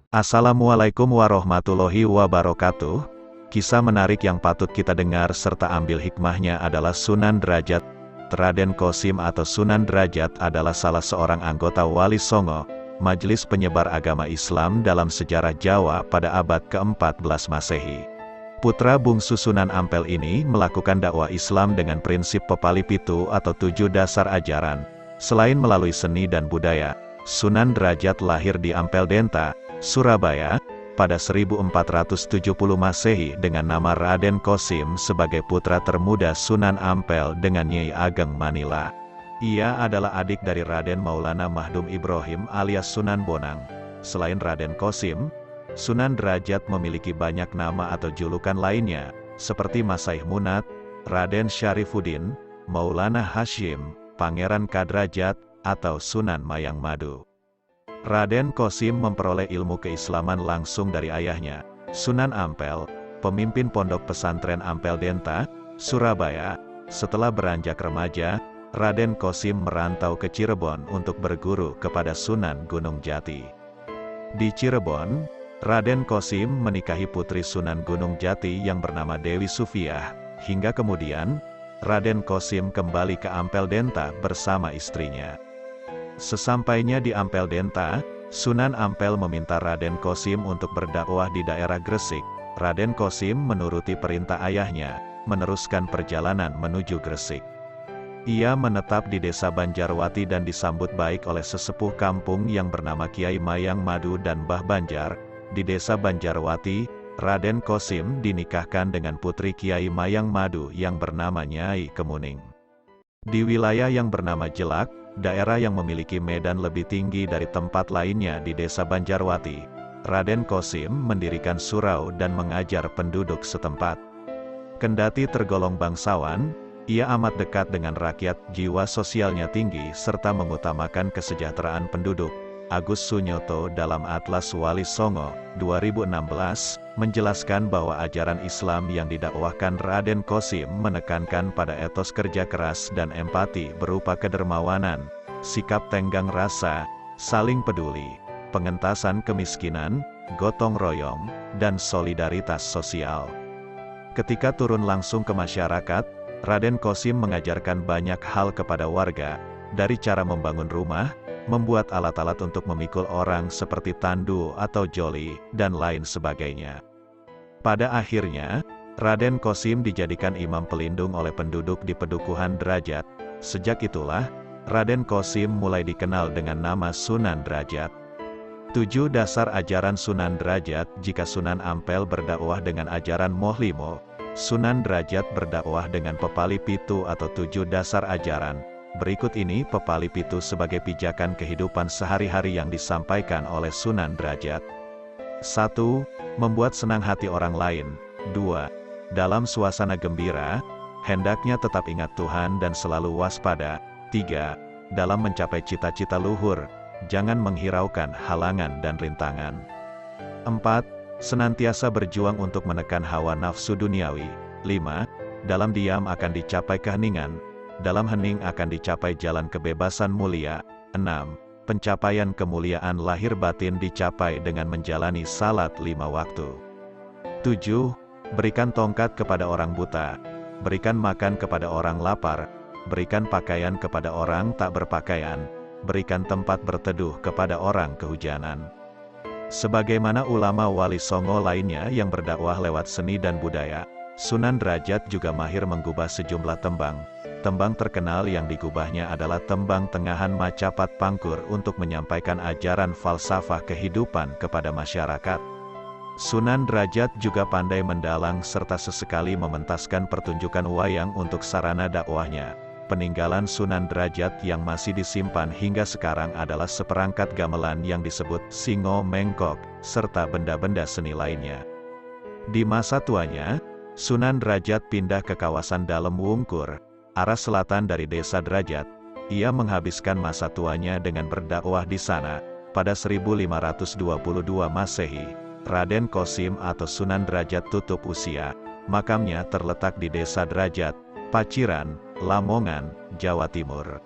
Assalamualaikum warahmatullahi wabarakatuh. Kisah menarik yang patut kita dengar serta ambil hikmahnya adalah Sunan Derajat. Raden Kosim atau Sunan Derajat adalah salah seorang anggota Wali Songo, majelis penyebar agama Islam dalam sejarah Jawa pada abad ke-14 Masehi. Putra bungsu Sunan Ampel ini melakukan dakwah Islam dengan prinsip pepali pitu atau 7 dasar ajaran. Selain melalui seni dan budaya, Sunan Derajat lahir di Ampel Denta, Surabaya, pada 1470 Masehi dengan nama Raden Kosim sebagai putra termuda Sunan Ampel dengan Nyai Ageng Manila. Ia adalah adik dari Raden Maulana Mahdum Ibrahim alias Sunan Bonang. Selain Raden Kosim, Sunan Derajat memiliki banyak nama atau julukan lainnya, seperti Masaih Munat, Raden Syarifuddin, Maulana Hashim, Pangeran Kadrajat, atau Sunan Mayang Madu. Raden Kosim memperoleh ilmu keislaman langsung dari ayahnya, Sunan Ampel, pemimpin pondok pesantren Ampel Denta, Surabaya. Setelah beranjak remaja, Raden Kosim merantau ke Cirebon untuk berguru kepada Sunan Gunung Jati. Di Cirebon, Raden Kosim menikahi putri Sunan Gunung Jati yang bernama Dewi Sufiah, hingga kemudian, Raden Kosim kembali ke Ampel Denta bersama istrinya. Sesampainya di Ampel Denta, Sunan Ampel meminta Raden Kosim untuk berdakwah di daerah Gresik. Raden Kosim menuruti perintah ayahnya, meneruskan perjalanan menuju Gresik. Ia menetap di desa Banjarwati dan disambut baik oleh sesepuh kampung yang bernama Kiai Mayang Madu dan Mbah Banjar. Di desa Banjarwati, Raden Kosim dinikahkan dengan putri Kiai Mayang Madu yang bernama Nyai Kemuning. Di wilayah yang bernama Jelak, daerah yang memiliki medan lebih tinggi dari tempat lainnya di desa Banjarwati, Raden Kosim mendirikan surau dan mengajar penduduk setempat. Kendati tergolong bangsawan, ia amat dekat dengan rakyat, jiwa sosialnya tinggi serta mengutamakan kesejahteraan penduduk. Agus Sunyoto dalam Atlas Wali Songo, 2016, menjelaskan bahwa ajaran Islam yang didakwahkan Raden Kosim menekankan pada etos kerja keras dan empati berupa kedermawanan, sikap tenggang rasa, saling peduli, pengentasan kemiskinan, gotong royong, dan solidaritas sosial. Ketika turun langsung ke masyarakat, Raden Kosim mengajarkan banyak hal kepada warga, dari cara membangun rumah, membuat alat-alat untuk memikul orang seperti tandu atau joli, dan lain sebagainya. Pada akhirnya, Raden Kosim dijadikan imam pelindung oleh penduduk di Pedukuhan Derajat. Sejak itulah, Raden Kosim mulai dikenal dengan nama Sunan Derajat. 7 dasar ajaran Sunan Derajat. Jika Sunan Ampel berdakwah dengan ajaran Mohlimo, Sunan Derajat berdakwah dengan pepali pitu atau 7 dasar ajaran. Berikut ini pepali pitu sebagai pijakan kehidupan sehari-hari yang disampaikan oleh Sunan Derajat. 1. Membuat senang hati orang lain. 2. Dalam suasana gembira, hendaknya tetap ingat Tuhan dan selalu waspada. 3. Dalam mencapai cita-cita luhur, jangan menghiraukan halangan dan rintangan. 4. Senantiasa berjuang untuk menekan hawa nafsu duniawi. 5. Dalam diam akan dicapai keheningan. Dalam hening akan dicapai jalan kebebasan mulia. 6. Pencapaian kemuliaan lahir batin dicapai dengan menjalani salat 5 waktu. 7. Berikan tongkat kepada orang buta. Berikan makan kepada orang lapar. Berikan pakaian kepada orang tak berpakaian. Berikan tempat berteduh kepada orang kehujanan. Sebagaimana ulama Wali Songo lainnya yang berdakwah lewat seni dan budaya, Sunan Derajat juga mahir menggubah sejumlah tembang. Tembang terkenal yang digubahnya adalah tembang Tengahan Macapat Pangkur untuk menyampaikan ajaran falsafah kehidupan kepada masyarakat. Sunan Derajat juga pandai mendalang serta sesekali mementaskan pertunjukan wayang untuk sarana dakwahnya. Peninggalan Sunan Derajat yang masih disimpan hingga sekarang adalah seperangkat gamelan yang disebut Singo Mengkok, serta benda-benda seni lainnya. Di masa tuanya, Sunan Derajat pindah ke kawasan Dalem Wungkur, arah selatan dari desa Derajat. Ia menghabiskan masa tuanya dengan berdakwah di sana. Pada 1522 Masehi, Raden Kosim atau Sunan Derajat tutup usia. Makamnya terletak di desa Derajat, Paciran, Lamongan, Jawa Timur.